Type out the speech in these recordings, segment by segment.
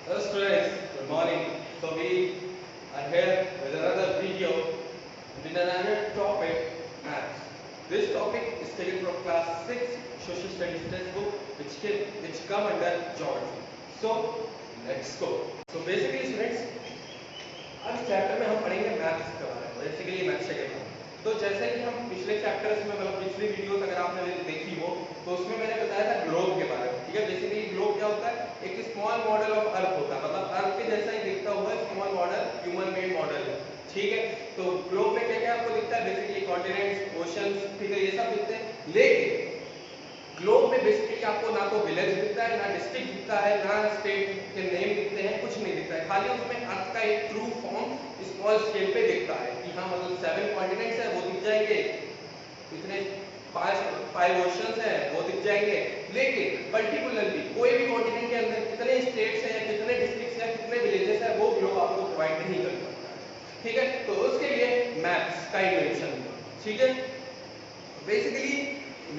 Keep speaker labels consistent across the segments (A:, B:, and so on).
A: Hello students, good morning. So we are here with another video with another topic, maths. This topic is taken from class 6 social studies textbook which come under geography. So let's go. So basically students, आज chapter में हम पढ़ेंगे maths के बारे में, basically maths के बारे में। तो जैसे कि हम पिछले चैप्टर्स में मतलब पिछली वीडियोस अगर आपने मेरी देखी हो तो उसमें मैंने बताया था ग्लोब के बारे में। ठीक है, बेसिकली ग्लोब क्या होता है? एक स्मॉल मॉडल ऑफ अर्थ होता है, मतलब अर्थ के जैसा ही दिखता हुआ small model, human made model है। ठीक है, तो ग्लोब में क्या क्या आपको दिखता है? बेसिकली कॉन्टिनेंट्स, ओशंस, ठीक है, ये सब दिखते हैं। लेकिन ग्लोब में बेसिकली आपको ना तो विलेज दिखता है, ना डिस्ट्रिक्ट दिखता है, ना स्टेट के नेम दिखते हैं, कुछ नहीं दिखता है। खाली उसमें अर्थ का एक ट्रू फॉर्म स्मॉल स्केल पे दिखता है कि हाँ मतलब 7 कॉन्टिनेंट्स है वो दिख जाएंगे, इतने फाइव ओशंस हैं वो दिख जाएंगे। लेकिन पर्टिकुलरली कोई भी कॉन्टिनेंट के अंदर कितने स्टेट्स हैं, कितने डिस्ट्रिक्ट्स हैं, कितने विलेजेस हैं, वो ग्लोब आपको प्रोवाइड नहीं कर सकता है। ठीक है, तो उसके लिए मैप्स का इन्वेंशन हुआ। ठीक है, बेसिकली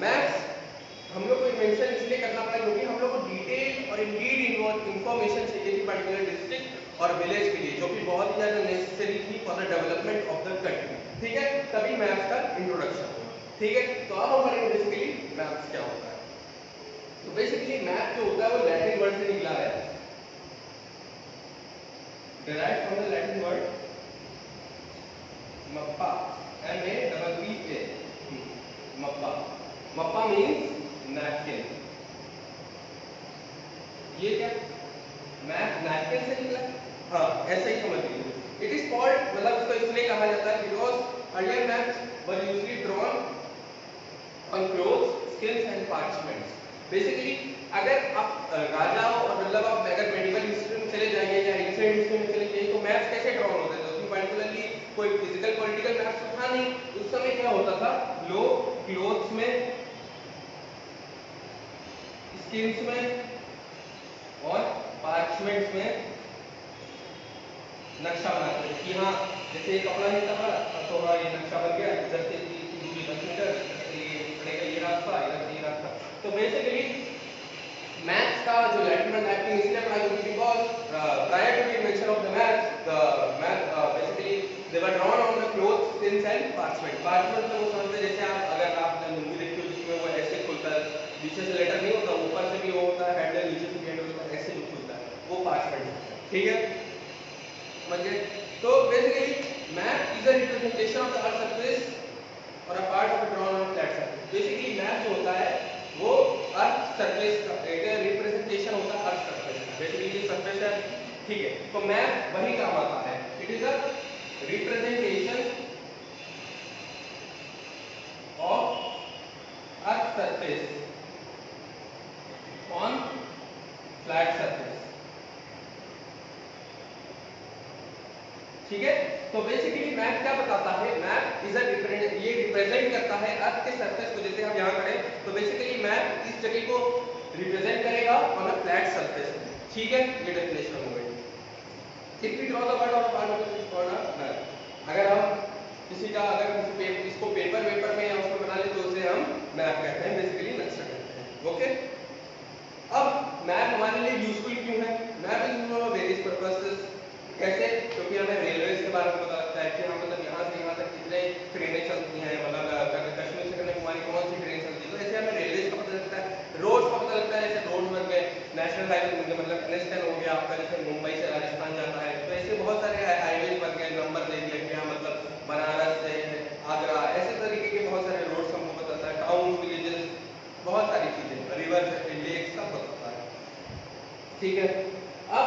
A: मैप्स हम लोग को इन्वेंशन इसलिए करना पड़ा क्योंकि हम लोग को डिटेल और इंडीड इंफॉर्मेशन चाहिए थी पर्टिकुलर डिस्ट्रिक्ट और विलेज के लिए, जो कि बहुत ही ज्यादा नेसेसरी थी for the development of the country. ठीक है, तभी मैप्स का इंट्रोडक्शन हुआ। ठीक है, तो अब हम पढ़ेंगे बेसिकली मैप्स क्या होता है। तो बेसिकली मैप जो होता है वो लैटिन वर्ड से निकला है, derived from the Latin word MAPPA, MAPPA, MAPPA. MAPPA means napkin. ये क्या मैप नैपकिन से निकला? हाँ, ऐसे ही समझ लीजिए। इट इज कॉल्ड, मतलब इसको इसलिए कहा जाता है because earlier maps were usually drawn on cloths, skins and parchments. Basically अगर आप राजाओं और मतलब आप अगर मेडिकल हिस्ट्री में चले जाइए या एंशिएंट हिस्ट्री में चले जाइए तो मैप्स कैसे ड्रॉन होते थे? उसमें पर्टिकुलरली कोई फिजिकल पॉलिटिकल मैप्स तो था नहीं। उस समय क्या होता था, लोग क्लोथ्स में, स्किन्स में और पार्चमेंट्स में नक्शा बनाते हैं कि हाँ जैसे ये कपड़ा नहीं था हमारा तो हाँ ये नक्शा बन गया, इधर से की दूरी 10 मीटर, इधर से ये पड़ेगा ये रास्ता, इधर से ये रास्ता। तो बेसिकली मैथ्स का जो लैटिन में मैपिंग इसलिए पढ़ा क्योंकि because prior to the invention of the math basically they were drawn on the cloth, skins and parchment. Parchment तो वो समझते जैसे आप अगर आपने मूवी देखी हो जिसमें वो ऐसे खुलता है, नीचे से लेटर नहीं होता, ऊपर से भी वो होता है हैंडल, नीचे से भी हैंडल होता है, ऐसे भी खुलता है, वो पार्चमेंट। ठीक है, समझ गए? तो basically map is a representation of the earth surface और a part of a drawn on flat surface. Basically map जो होता है वो अर्थ सरफेस का एक रिप्रेजेंटेशन होता है अर्थ सरफेस का। बेसिकली ये सरफेस है, ठीक है, तो मैप वही काम आता है। It is a representation of earth surface on flat surface. ठीक है, तो बेसिकली मैप क्या बताता है? मैप इज अ ये रिप्रेजेंट करता है अर्थ के सरफेस को। जैसे हम यहाँ करें तो बेसिकली मैप इस जगह को रिप्रेजेंट करेगा ऑन अ फ्लैट सरफेस। ठीक है, ये डेफिनेशन हो गई। If we draw the world on a part of this corner map, अगर हम किसी का अगर इसको पेपर वेपर में या उसमें बना ले तो उसे हम मैप कहते हैं, बेसिकली नक्शा कहते हैं। ओके, अब मैप हमारे लिए यूजफुल क्यों है? Map is used for various purposes. कैसे? क्योंकि हमें रेलवे के बारे में पता लगता है कि हाँ मतलब यहाँ से यहाँ तक कितने ट्रेनें चलती हैं, मतलब कश्मीर से कन्याकुमारी कौन सी ट्रेन चलती है, तो ऐसे हमें रेलवे का पता लगता है। रोड का पता लगता है, जैसे रोड बन गए, नेशनल हाईवे बन गए, मतलब NH10 हो गया आपका, जैसे मुंबई से राजस्थान जाता है, तो ऐसे बहुत सारे हाईवे बन गए, नंबर दे दिया कि हाँ मतलब बनारस से आगरा, ऐसे तरीके के बहुत सारे रोड्स हमको बताता है, टाउन, विलेजेस, बहुत सारी चीजें, रिवर, लेक, सब बताता है। ठीक है, अब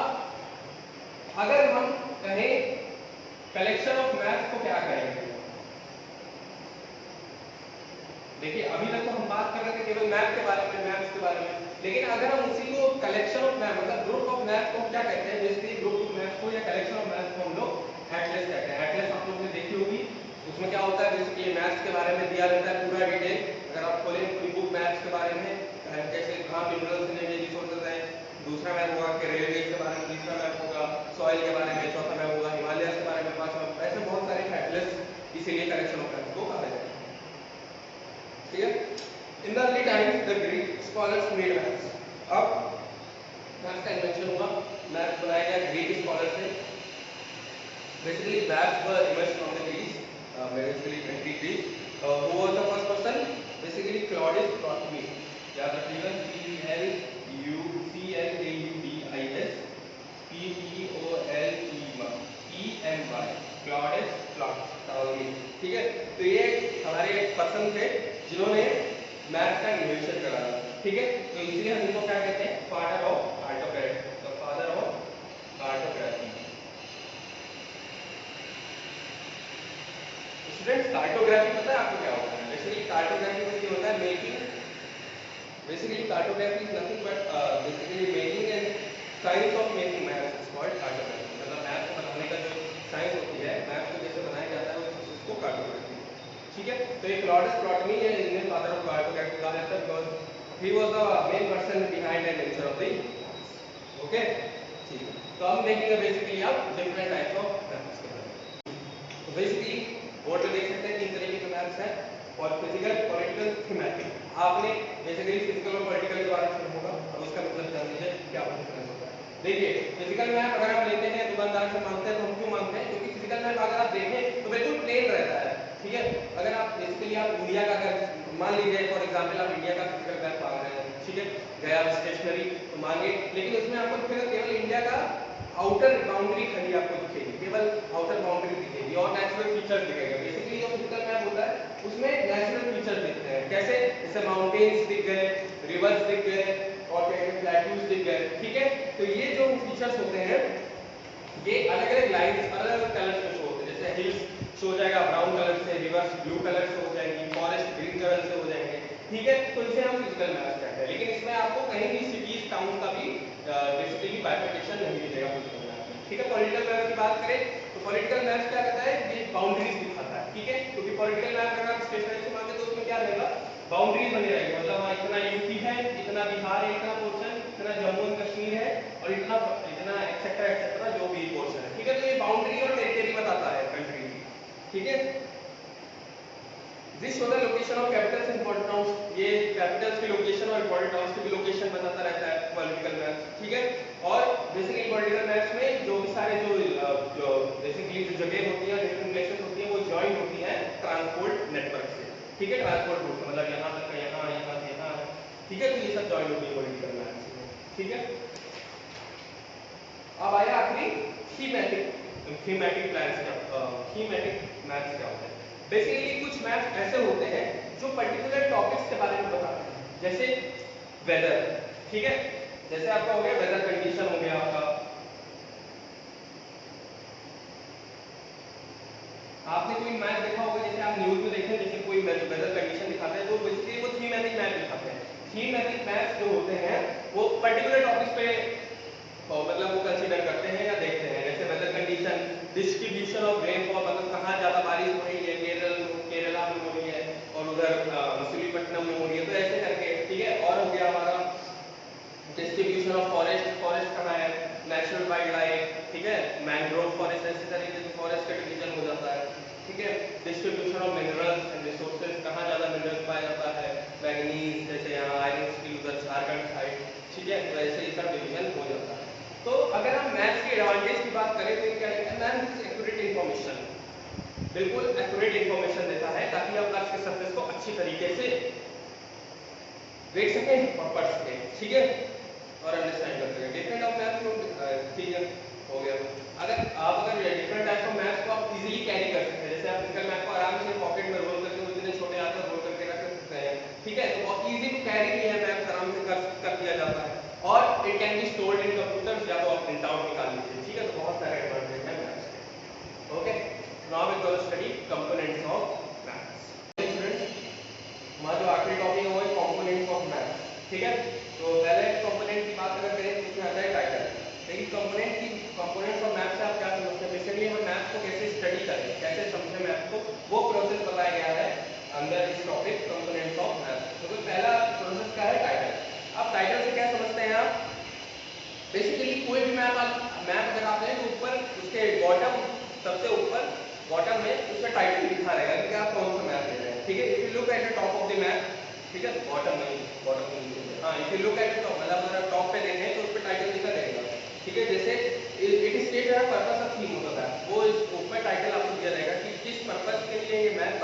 A: अगर हम कहें कलेक्शन ऑफ मैप्स को क्या कहेंगे? देखिए अभी तक तो हम बात कर रहे थे केवल मैप के बारे में, मैप्स के बारे में, लेकिन अगर हम उसी को कलेक्शन ऑफ मैप मतलब ग्रुप ऑफ मैप्स को क्या कहते हैं? बेसिकली ग्रुप ऑफ मैप्स को या कलेक्शन ऑफ मैप्स को हम लोग एटलस कहते हैं। एटलस आप लोगों ने देखी होगी, उसमें क्या होता है? बेसिकली मैप्स के बारे में दिया रहता है पूरा डिटेल। अगर आप खोलें कोई बुक मैप्स के बारे में, कैसे कहाँ मिनरल्स हैं, रिसोर्सेज हैं, दूसरा मैप होगा कि रेलवे के बारे में, तीसरा मैप होगा सॉइल के बारे में, चौथा मैप होगा हिमालय के बारे में, पांचवा, ऐसे बहुत सारे एटलस इसीलिए कलेक्शन ऑफ मैप्स को कहा जाता है। ठीक है, in the early times the Greek scholars made maps. अब मैप्स का इन्वेंशन हुआ, मैप्स बनाए Basically, maps were emerged from the Greece, basically ancient Greece. Who was the first person? Basically, Claudius Ptolemy. याद रखिएगा, CLAUDIS PTOLEMY, क्लॉडियस प्टोलेमी। ठीक है, तो ये हमारे पर्सन थे जिन्होंने मैथ का इन्वेंशन करा। ठीक है, तो इसलिए हम इनको क्या कहते हैं? Father of cartography. तो father of cartography. Students, cartography पता है आपको क्या होता है? बेसिकली कार्टोग्राफी में होता है making, basically cartography is nothing but basically making and science of making maps is called cartography। मतलब मैप को बनाने का जो साइंस होती है, मैप को कैसे बनाया जाता है, उसको कार्टोग्राफी। ठीक है, तो ये क्लॉडियस प्टोलेमी है, इंडियन फादर ऑफ कार्टोग्राफी कहा जाता है because he was the main person behind the invention of the. Okay, ठीक है, तो हम देखेंगे बेसिकली आप डिफरेंट टाइप्स ऑफ मैप्स के बारे में। तो बेसिकली बोर्ड पे देख सकते हैं 3 तरीके के मैप्स हैं, और फिजिकल, पॉलिटिकल, थीमेटिक। आपने बेसिकली फिजिकल और पॉलिटिकल के बारे में सुना होगा, अब उसका मतलब जान लीजिए क्या डिफरेंस होता है। देखिए, फिजिकल मैप अगर हम लेते हैं, दुकानदार से मांगते हैं, तो हम क्यों मांगते हैं? क्योंकि फिजिकल मैप अगर आप देखें तो बिल्कुल प्लेन रहता है। ठीक है, अगर आप बेसिकली आप इंडिया का, अगर मान लीजिए फॉर एग्जांपल आप इंडिया का फिजिकल मैप मांग रहे हैं, ठीक है, गया स्टेशनरी तो मांगे, लेकिन उसमें आपको दिखेगा केवल इंडिया का आउटर बाउंड्री खाली आपको दिखेगी, केवल आउटर बाउंड्री दिखेगी और नेचुरल फीचर्स दिखेगा। बेसिकली जो फिजिकल मैप होता है उसमें नेचुरल फीचर्स दिखते हैं। कैसे? जैसे माउंटेन्स दिख गए, रिवर्स दिख गए और प्लेट्यूज दिख गए। ठीक है, तो ये जो फीचर्स होते हैं ये अलग अलग लाइंस, अलग अलग कलर्स में शो होते हैं। जैसे हिल्स शो हो जाएगा ब्राउन कलर से, रिवर्स ब्लू कलर से हो जाएंगी, फॉरेस्ट ग्रीन कलर से हो जाएंगे। ठीक है, तो इसे हम फिजिकल मैप कहते हैं। लेकिन इसमें आपको कहीं भी सिटीज टाउन का भी बेसिकली बाइफरकेशन नहीं मिलेगा फिजिकल मैप में। ठीक है, पॉलिटिकल मैप की बात करें तो पॉलिटिकल मैप क्या कहता है? ये बाउंड्रीज दिखाता है। ठीक है, क्योंकि पॉलिटिकल मैप अगर आप स्टेशनरी से मांगे तो उसमें क्या रहेगा? बाउंड्रीज बनी रहेगी। मतलब हाँ, इतना यूपी है, इतना बिहार है, इतना पोर्शन, इतना जम्मू एंड कश्मीर है और इतना इतना एक्सेट्रा जो भी पोर्शन है। ठीक है, तो ये बाउंड्री और टेरिटरी बताता है कंट्री की। ठीक है, this show the location of Capitals and important towns. ये कैपिटल्स की लोकेशन और इम्पोर्टेंट टाउन्स की भी लोकेशन बताता रहता है पॉलिटिकल मैप। ठीक है, और बेसिकली पॉलिटिकल मैप्स में जो भी सारे जो बेसिकली जो जगह होती है, डिफरेंट प्लेसेस होती है, वो जॉइन होती है ट्रांसपोर्ट नेटवर्क से। ठीक है, ट्रांसपोर्ट रूट मतलब यहाँ तक का यहाँ, यहाँ से यहाँ। ठीक है, तो ये सब जॉइन होती है पॉलिटिकल मैप्स में। ठीक है, अब आया आखिरी थीमेटिक। थीमेटिक प्लान्स क्या, थीमेटिक मैप्स क्या होते हैं? बेसिकली कुछ मैप्स ऐसे होते हैं जो पर्टिकुलर टॉपिक्स के बारे में बताते हैं। जैसे वेदर। ठीक है, जैसे आपका हो गया वेदर कंडीशन हो गया आपका। आपने कोई मैप देखा होगा, जैसे आप न्यूज में देखें, जैसे कोई वेदर कंडीशन दिखाते हैं तो बेसिकली वो थीमेटिक मैप दिखाते हैं। थीमेटिक मैप्स जो होते हैं वो पर्टिकुलर टॉपिक्स पे मतलब वो कंसीडर करते हैं या देखते हैं। जैसे weather condition, distribution of rainfall, मतलब कहाँ ज्यादा बारिश हो रही है, केरला में हो रही है और उधर मसूलीपट्टनम में हो रही है, तो ऐसे करके। ठीक है, और हो गया हमारा डिस्ट्रीब्यूशन ऑफ फॉरेस्ट, फॉरेस्ट कहाँ है, नेशनल वाइल्ड लाइफ। ठीक है, मैंग्रोव फॉरेस्ट, ऐसे तरीके से फॉरेस्ट का डिवीजन हो जाता है। ठीक है, distribution of minerals and resources, कहाँ ज्यादा मिनरल्स पाया जाता है, मैंगनीज, जैसे यहाँ आयरन स्टील उधर झारखंड साइड। ठीक है, तो ऐसे इसका डिवीजन हो जाता है। तो अगर हम मैथ्स के एडवांटेज की बात करें तो ये क्या है? मैम एक्यूरेट इंफॉर्मेशन, बिल्कुल एक्यूरेट इंफॉर्मेशन देता है ताकि आप अर्थ के सरफेस को अच्छी तरीके से देख सकें और पढ़ सकें। ठीक है, और अंडरस्टैंड कर सकें डिफरेंट ऑफ मैथ्स को। ठीक है, हो गया। अगर डिफरेंट टाइप्स ऑफ मैथ्स को आप इजीली कैरी कर सकते हैं, जैसे आप फिजिकल मैथ को आराम से पॉकेट में रोल करके इतने छोटे हाथ में रोल करके रख सकते हैं। ठीक है, तो बहुत इजी टू कैरी भी है, मैथ्स आराम से कर दिया जाता है और it can be stored in computers या तो आप प्रिंट आउट निकाल लीजिए। ठीक है, तो बहुत सारे एडवांटेज हैं मैथ्स के। Okay, now we going to study components of maths. Students, हमारा जो आखिरी टॉपिक है वो है कंपोनेंट्स ऑफ मैथ्स। ठीक है, तो पहले कंपोनेंट की बात अगर करें तो उसमें आता है टाइटल। लेकिन कंपोनेंट्स ऑफ मैथ्स से आप क्या समझते हैं? बेसिकली हम मैथ्स को कैसे स्टडी करें, कैसे समझें मैथ्स को, वो प्रोसेस बताया गया है अंदर इस टॉपिक कंपोनेंट्स ऑफ मैथ्स। तो पहला प्रोसेस क्या है? टाइटल। अब टाइटल से क्या समझते हैं आप? बेसिकली कोई भी मैप अगर आप लें तो ऊपर उसके बॉटम, सबसे ऊपर बॉटम में उसका टाइटल लिखा रहेगा कि आप कौन सा मैप ले रहे हैं। ठीक है, if you look at the top of the map, ठीक है, बॉटम में हाँ, if you look at the top, मतलब अगर टॉप पे देखें तो उस पर टाइटल लिखा रहेगा। ठीक है, जैसे इट इज स्टेट है पर्पस ऑफ थीम होता है, वो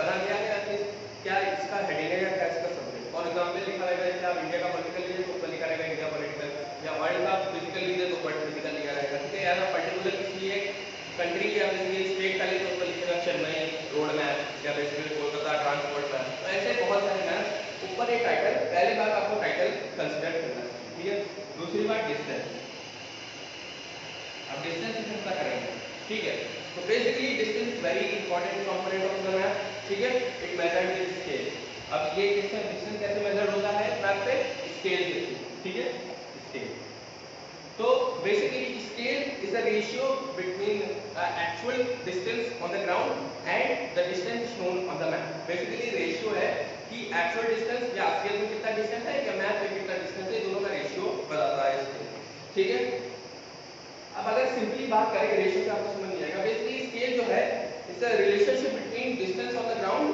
A: बना दिया गया कि क्या इसका हेडिंग है या क्या इसका सब्जेक्ट। और एग्जाम्पल लिखा रहेगा जैसे आप इंडिया का पॉलिटिकल लीजिए तो ऊपर लिखा रहेगा इंडिया पॉलिटिकल, या वर्ल्ड का फिजिकल लीजिए तो वर्ल्ड फिजिकल लिखा रहेगा, ठीक है। या पर्टिकुलर किसी एक कंट्री या किसी स्टेट का लीजिए तो ऊपर लिखेगा चेन्नई रोड मैप या बेसिकली कोलकाता ट्रांसपोर्ट मैप। तो ऐसे बहुत सारे मैप ऊपर एक टाइटल, पहले बात आपको टाइटल कंसिडर करना है, ठीक है। दूसरी बात डिस्टेंस, अब डिस्टेंस कितना पता करेंगे, ठीक है। तो basically distance very important component of the map, ठीक है। It measured with scale. अब ये डिस्टेंस कैसे मेजर होता है मैप पे, स्केल के थ्रू, ठीक है, स्केल। तो basically scale is the ratio between actual distance on the ground and the distance shown on the map. Basically ratio है कि एक्चुअल डिस्टेंस या असलियत में कितना डिस्टेंस है या मैप पे कितना डिस्टेंस है, दोनों का रेशियो बताता है स्केल, ठीक है। अब अगर सिंपली बात करें रेशियो से आपको समझ नहीं आएगा। बेसिकली स्केल जो है it's a relationship between distance on the ground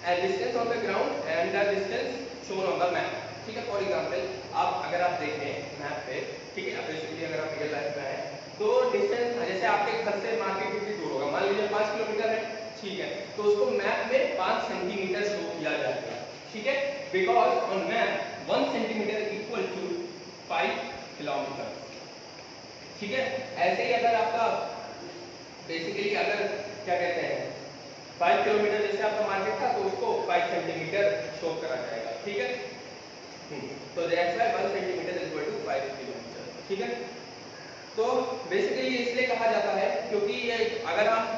A: and distance on the ground and the distance shown on the map, ठीक है। फॉर एग्जांपल आप अगर आप देखें मैप पे, ठीक है, बेसिकली अगर आप रियल लाइफ में आए तो डिस्टेंस जैसे आपके घर से मार्केट कितनी दूर होगा, मान लीजिए 5 किलोमीटर है, ठीक है। तो उसको मैप में 5 सेंटीमीटर शो किया जाएगा, ठीक है, because on map 1 centimetre equal to 5 kilometre, ठीक है। ऐसे ही अगर आपका बेसिकली अगर क्या कहते हैं 5 किलोमीटर जैसे आपका मार्केट था तो उसको 5 सेंटीमीटर शो करा जाएगा, ठीक है। तो that's why 1 centimetre is equal to 5 kilometre, ठीक है। तो बेसिकली इसलिए कहा जाता है क्योंकि ये अगर आप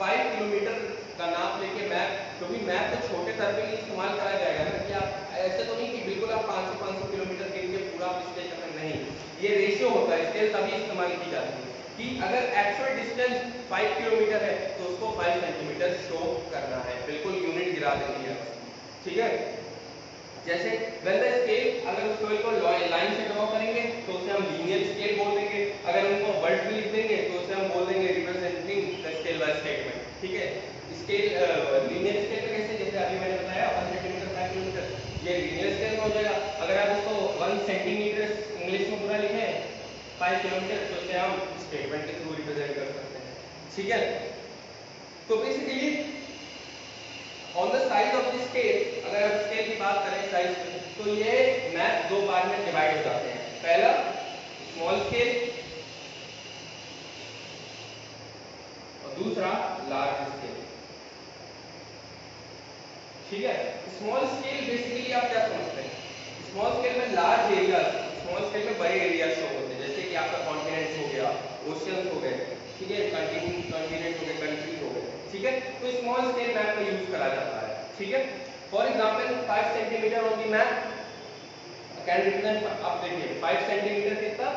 A: 5 किलोमीटर का नाप लेके मैप, क्योंकि मैप तो छोटे तरफ में इस्तेमाल करा जाएगा ना, कि आप ऐसे तो नहीं कि बिल्कुल आप 500 किलोमीटर गिन के पूरा स्केल करना, नहीं, ये रेशियो होता है, स्केल तभी इस्तेमाल की जाती है कि अगर एक्चुअल डिस्टेंस 5 किलोमीटर है तो उसको 5 सेंटीमीटर शो करना है, बिल्कुल यूनिट गिरा देनी है, ठीक है। जैसे when the scale, अगर उस स्केल को लाइन से ड्रॉ करेंगे तो उसे हम लीनियर स्केल बोल देंगे, अगर उनको वर्ड में लिख देंगे तो उसे हम बोल देंगे representing the scale by statement, ठीक है। स्केल लीनियर स्केल कैसे, जैसे अभी मैंने बताया 1 सेंटीमीटर 5 किलोमीटर, ये लीनियर स्केल में हो जाएगा। अगर आप इसको 1 सेंटीमीटर इंग्लिश में पूरा लिखें 5 किलोमीटर तो इसे हम स्टेटमेंट के थ्रू रिप्रेजेंट कर सकते हैं, ठीक है। तो basically on the size of the scale, अगर आप स्केल की बात करें साइज में, तो ये मैप दो पार्ट में डिवाइड हो जाते हैं। पहला स्मॉल स्केल और दूसरा लार्ज स्केल, ठीक है। स्मॉल स्केल बेसिकली आप क्या समझते हैं, स्मॉल स्केल में लार्ज एरिया, स्मॉल स्केल में बड़े एरिया शो होते हैं, जैसे कि आपका कॉन्टिनेंट हो गया, ओशियंस हो गए, ठीक है, कॉन्टिनेंट हो गए, कंट्रीज हो गए, ठीक है। तो स्मॉल स्केल मैप का यूज करा जाता है, ठीक है। For example 5 centimetre on the map can represent, आप देखिए 5 सेंटीमीटर कितना,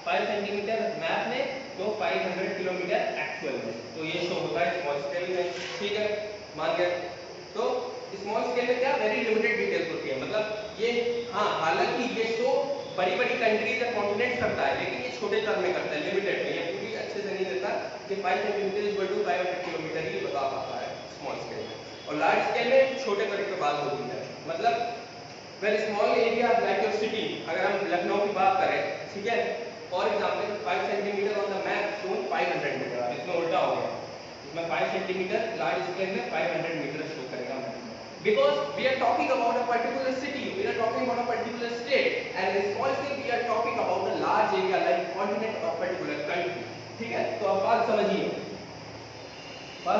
A: 5 सेंटीमीटर मैप में तो 500 किलोमीटर एक्चुअल में, तो ये शो होता है स्मॉल स्केल में, ठीक है, मान गए। तो स्मॉल स्केल में क्या वेरी लिमिटेड डिटेल्स होती है, मतलब ये, हाँ, हालांकि ये शो बड़ी बड़ी कंट्रीज या कॉन्टिनेंट्स करता है, लेकिन ये छोटे टर्म में करता है, लिमिटेड में, ये पूरी अच्छे से नहीं देता कि 5 सेंटीमीटर इक्वल टू 500 किलोमीटर ही बता पाता है स्मॉल स्केल में। और लार्ज स्केल में छोटे बड़े पे बात होती है, मतलब very small area like your city, अगर हम लखनऊ की बात करें, ठीक है, for example 5 centimetre on the map shown 500 metre, इसमें उल्टा हो गया, इसमें 5 सेंटीमीटर लार्ज स्केल में 500 मीटर शो करेगा map, because we are talking about a particular city, we are talking about a particular state, and in small scale we are talking about a large area like continent or particular country, ठीक है। तो अब बात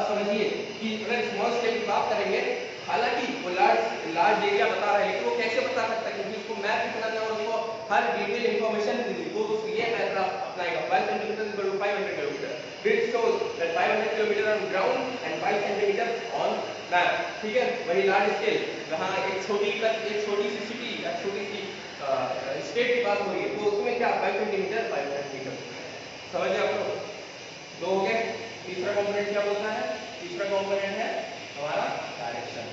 A: समझिए कि अगर small scale की बात करेंगे, हालांकि वो लार्ज एरिया बता रहा है, लेकिन वो कैसे बता सकता है, क्योंकि उसको मैप लिखना है और उसको हर डिटेल इंफॉर्मेशन मिली, वो तो ये मैप अपनाएगा 5 centimetre equal to 500 kilometre, which shows that 500 kilometre on ground and 5 centimetre on map, ठीक है। वही लार्ज स्केल, जहाँ एक छोटी सी सिटी या छोटी सी स्टेट की बात हो रही है, तो उसमें क्या 5 सेंटीमीटर 500 मीटर, समझिए आप लोग। दो हो गए। तीसरा कंपोनेंट क्या बोलता है, तीसरा कंपोनेंट है हमारा डायरेक्शन।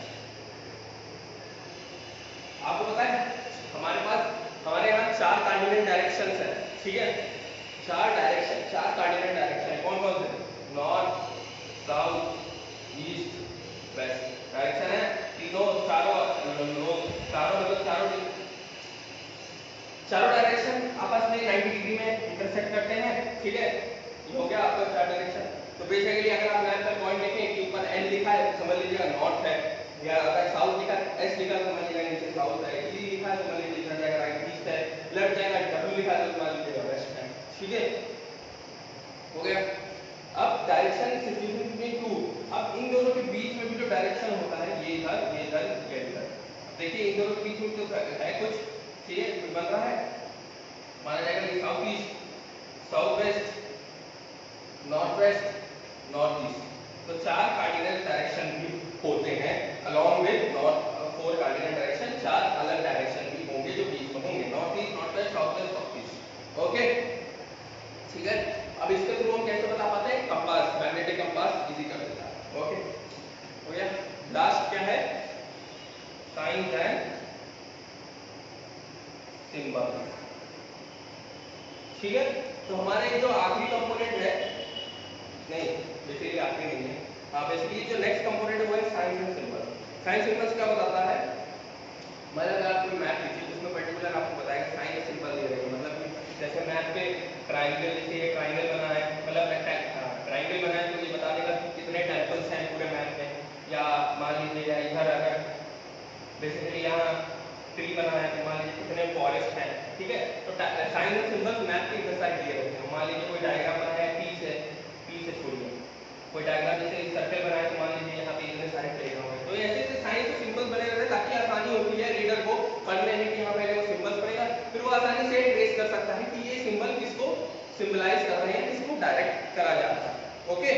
A: आपको पता है हमारे यहाँ 4 कार्डिनल डायरेक्शंस हैं, ठीक है, 4 कार्डिनल डायरेक्शन है, कौन कौन से, north south east west direction है, चारों डायरेक्शन आपस में 90 डिग्री में इंटरसेक्ट करते हैं, ठीक है, ये हो गया आपका 4 डायरेक्शन। तो बेसिकली अगर आप मैप का पॉइंट देखें कि ऊपर एन लिखा है तो समझ लीजिएगा नॉर्थ है, या अगर साउथ लिखा है एस लिखा है तो समझ लीजिएगा नीचे साउथ है, ई लिखा है तो समझ लीजिए इधर जाएगा राइट ईस्ट है, लेफ्ट जाएगा डब्ल्यू लिखा है तो समझ लीजिएगा वेस्ट है। ठीक है, हो गया। अब डायरेक्शन सिचुएशन बिटवीन टू, अब इन दोनों के बीच में भी जो डायरेक्शन होता है ये इधर ये इधर ये इधर, देखिए इन दोनों के बीच में तो है कुछ, ठीक है, कुछ बन रहा है, माना जाएगा ये south east, south west, north west, north east, तो 4 कार्डिनल डायरेक्शन भी होते हैं along with north 4 cardinal direction, 4 अलग डायरेक्शन भी होंगे जो बीच में होंगे, north east, north west, south west, south east. Okay, ठीक है। अब इसके थ्रू हम कैसे बता पाते हैं, कंपास, मैग्नेटिक कंपास इजी कर देता है। ओके, हो गया। लास्ट क्या है, साइंस एंड सिंबल। ठीक है, तो हमारे जो आखिरी कंपोनेंट है, नहीं बेसिकली आखिरी नहीं है, हाँ बेसिकली जो नेक्स्ट कंपोनेंट है वो है science and symbol. Science symbols क्या बताता है, मतलब अगर आप कोई मैप लीजिए तो उसमें पर्टिकुलर आपको बताएगा साइन या सिंबल दे देगा, मतलब कि जैसे मैप पे ट्रायंगल, जैसे ट्रायंगल बना है, मतलब ट्रायंगल बना है तो ये बता देगा कि कितने टेम्पल्स हैं पूरे मैप में, या मान लीजिए इधर अगर बेसिकली यहाँ ट्री बना है तो मान लीजिए कितने फॉरेस्ट हैं। ठीक है, तो साइन और सिंबल्स मैप के इधर साइड दिए रहते हैं, मान लीजिए कोई डायग्राम बना है पी से छोड़िए, कोई डायग्राम जैसे सर्कल बना है तो मान लीजिए यहाँ पे इतने सारे प्लेग्राउंड है, तो ऐसे ऐसे साइन और सिंबल्स बने रहते हैं ताकि आसानी होती है रीडर को पढ़ने में कि यहाँ पहले वो सिंबल्स पढ़ेगा, फिर वो आसानी से ट्रेस कर सकता है कि ये सिंबल किसको सिंबलाइज कर रहे हैं, किसको डायरेक्ट करा जा रहा है। ओके,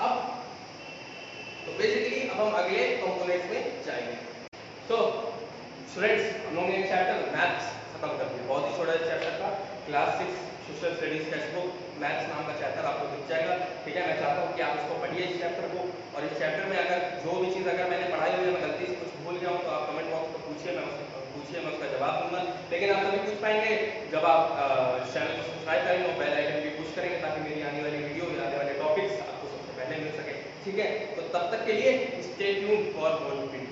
A: अब तो बेसिकली अब हम अगले कंपोनेंट्स में जाएंगे। तो स्टूडेंट्स, हम लोगों ने चैप्टर मैथ्स खत्म कर दिया, बहुत ही छोटा चैप्टर था, class 6 social studies text book maths नाम का चैप्टर आपको दिख जाएगा। ठीक है, मैं चाहता हूँ कि आप इसको पढ़िए इस चैप्टर को, और इस चैप्टर में अगर जो भी चीज़ अगर मैंने पढ़ाई हुई है, मैं गलती से कुछ भूल गया हूँ तो आप कमेंट बॉक्स में पूछिए, मैं उसका जवाब दूंगा। लेकिन आप तभी पूछ पाएंगे जब आप चैनल को सब्सक्राइब करेंगे और बेल आइकन भी पुश करेंगे, ताकि मेरी आने वाली वीडियो या आने वाले टॉपिक्स आपको सबसे पहले मिल सके। ठीक है, तो तब तक के लिए stay tuned for more video.